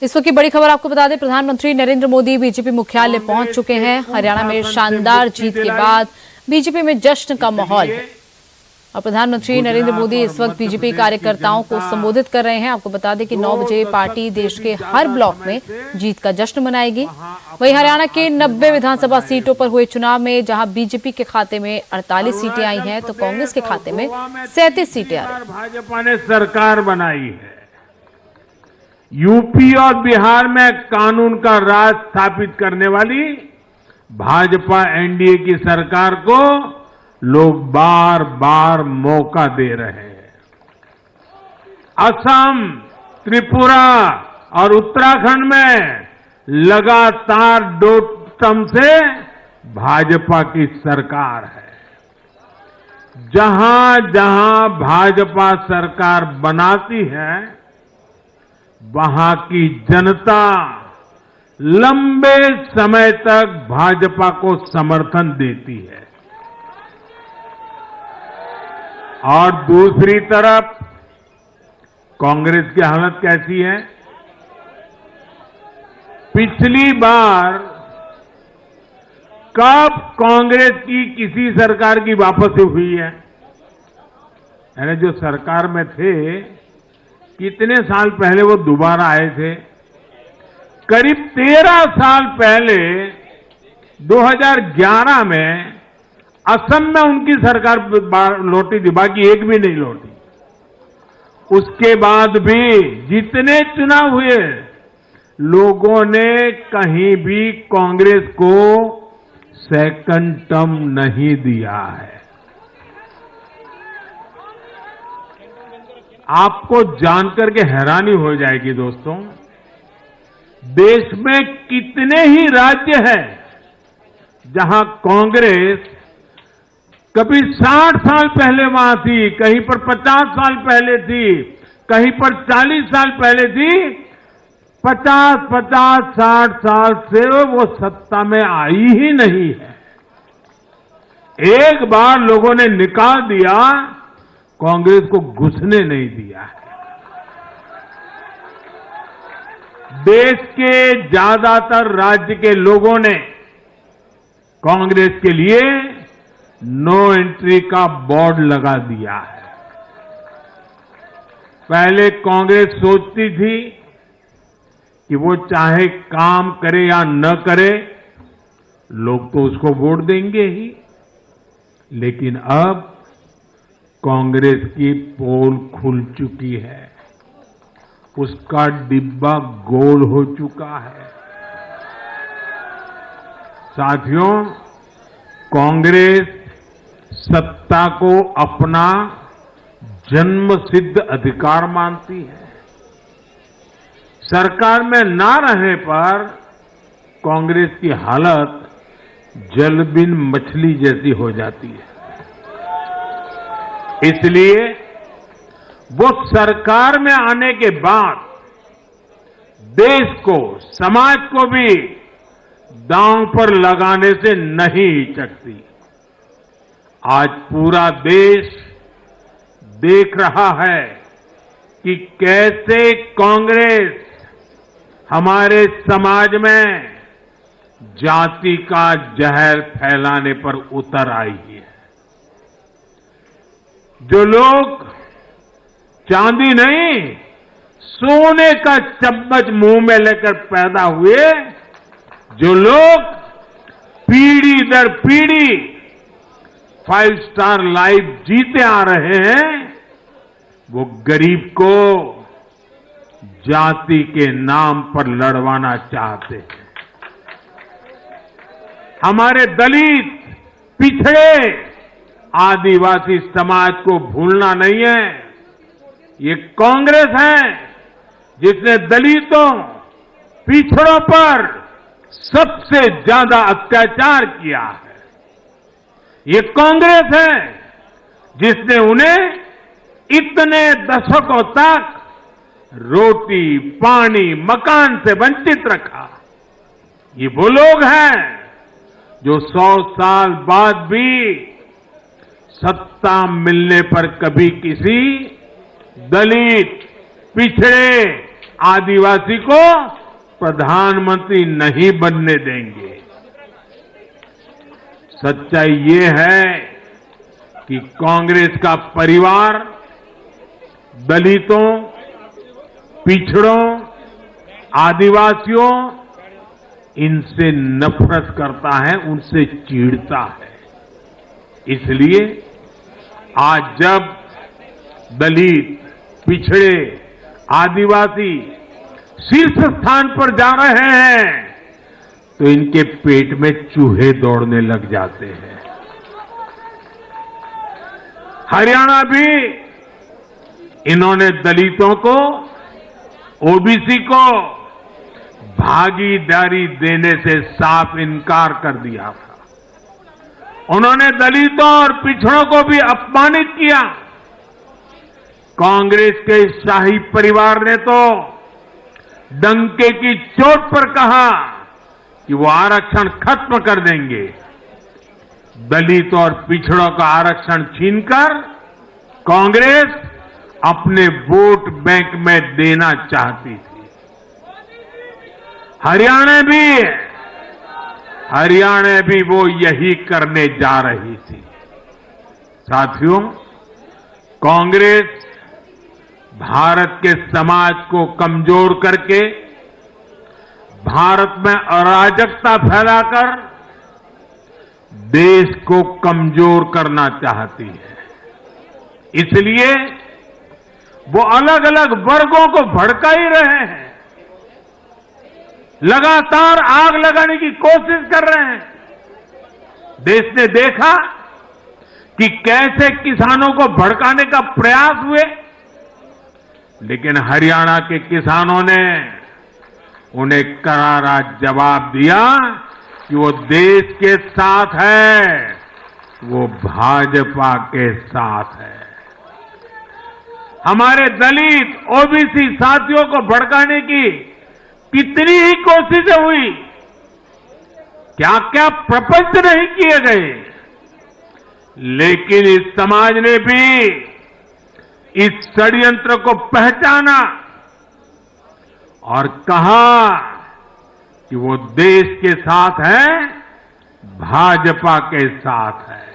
इस वक्त की बड़ी खबर आपको बता दें, प्रधानमंत्री नरेंद्र मोदी बीजेपी मुख्यालय पहुंच चुके हैं। हरियाणा में शानदार जीत के बाद बीजेपी में जश्न का माहौल है और प्रधानमंत्री नरेंद्र मोदी इस वक्त बीजेपी कार्यकर्ताओं को संबोधित कर रहे हैं। आपको बता दें कि 9 बजे पार्टी देश के हर ब्लॉक में जीत का जश्न मनाएगी। वहीं हरियाणा के 90 विधानसभा सीटों पर हुए चुनाव में जहां बीजेपी के खाते में 48 सीटें आई हैं तो कांग्रेस के खाते में 37 सीटें आ रही। भाजपा ने सरकार बनाई है। यूपी और बिहार में कानून का राज स्थापित करने वाली भाजपा एनडीए की सरकार को लोग बार बार मौका दे रहे हैं। असम, त्रिपुरा और उत्तराखंड में लगातार 2 टर्म से भाजपा की सरकार है। जहां जहां भाजपा सरकार बनाती है वहां की जनता लंबे समय तक भाजपा को समर्थन देती है और दूसरी तरफ कांग्रेस की हालत कैसी है? पिछली बार कब कांग्रेस की किसी सरकार की वापसी हुई है? यानी जो सरकार में थे कितने साल पहले वो दोबारा आए थे? करीब 13 साल पहले 2011 में असम में उनकी सरकार लौटी थी, बाकी एक भी नहीं लौटी। उसके बाद भी जितने चुनाव हुए लोगों ने कहीं भी कांग्रेस को सेकंड टर्म नहीं दिया है। आपको जानकर के हैरानी हो जाएगी दोस्तों, देश में कितने ही राज्य हैं जहां कांग्रेस कभी 60 साल पहले वहां थी, कहीं पर 50 साल पहले थी, कहीं पर 40 साल पहले थी। 50-60 साल से वो सत्ता में आई ही नहीं है। एक बार लोगों ने निकाल दिया, कांग्रेस को घुसने नहीं दिया है। देश के ज्यादातर राज्य के लोगों ने कांग्रेस के लिए नो एंट्री का बोर्ड लगा दिया है। पहले कांग्रेस सोचती थी कि वो चाहे काम करे या न करे लोग तो उसको वोट देंगे ही, लेकिन अब कांग्रेस की पोल खुल चुकी है, उसका डिब्बा गोल हो चुका है। साथियों, कांग्रेस सत्ता को अपना जन्मसिद्ध अधिकार मानती है। सरकार में ना रहने पर कांग्रेस की हालत जल बिन मछली जैसी हो जाती है। इसलिए वो सरकार में आने के बाद देश को, समाज को भी दांव पर लगाने से नहीं हिचकती। आज पूरा देश देख रहा है कि कैसे कांग्रेस हमारे समाज में जाति का जहर फैलाने पर उतर आई है। जो लोग चांदी नहीं, सोने का चम्मच मुंह में लेकर पैदा हुए, जो लोग पीढ़ी दर पीढ़ी 5 स्टार लाइफ जीते आ रहे हैं, वो गरीब को जाति के नाम पर लड़वाना चाहते हैं। हमारे दलित, पिछड़े, आदिवासी समाज को भूलना नहीं है। ये कांग्रेस है जिसने दलितों, पिछड़ों पर सबसे ज्यादा अत्याचार किया है। ये कांग्रेस है जिसने उन्हें इतने दशकों तक रोटी, पानी, मकान से वंचित रखा। ये वो लोग हैं जो 100 साल बाद भी सत्ता मिलने पर कभी किसी दलित, पिछड़े, आदिवासी को प्रधानमंत्री नहीं बनने देंगे। सच्चाई ये है कि कांग्रेस का परिवार दलितों, पिछड़ों, आदिवासियों इनसे नफरत करता है, उनसे चिढ़ता है। इसलिए आज जब दलित, पिछड़े, आदिवासी शीर्ष स्थान पर जा रहे हैं तो इनके पेट में चूहे दौड़ने लग जाते हैं। हरियाणा भी इन्होंने दलितों को, ओबीसी को भागीदारी देने से साफ इनकार कर दिया था। उन्होंने दलितों और पिछड़ों को भी अपमानित किया। कांग्रेस के शाही परिवार ने तो डंके की चोट पर कहा कि वो आरक्षण खत्म कर देंगे। दलित और पिछड़ों का आरक्षण छीनकर कांग्रेस अपने वोट बैंक में देना चाहती थी। हरियाणा भी वो यही करने जा रही थी। साथियों, कांग्रेस भारत के समाज को कमजोर करके, भारत में अराजकता फैलाकर देश को कमजोर करना चाहती है। इसलिए वो अलग अलग वर्गों को भड़का ही रहे हैं, लगातार आग लगाने की कोशिश कर रहे हैं। देश ने देखा कि कैसे किसानों को भड़काने का प्रयास हुए, लेकिन हरियाणा के किसानों ने उन्हें करारा जवाब दिया कि वो देश के साथ है, वो भाजपा के साथ है। हमारे दलित, ओबीसी साथियों को भड़काने की कितनी ही कोशिशें हुई, क्या क्या प्रपंच नहीं किए गए, लेकिन इस समाज ने भी इस षड्यंत्र को पहचाना और कहा कि वो देश के साथ है, भाजपा के साथ है।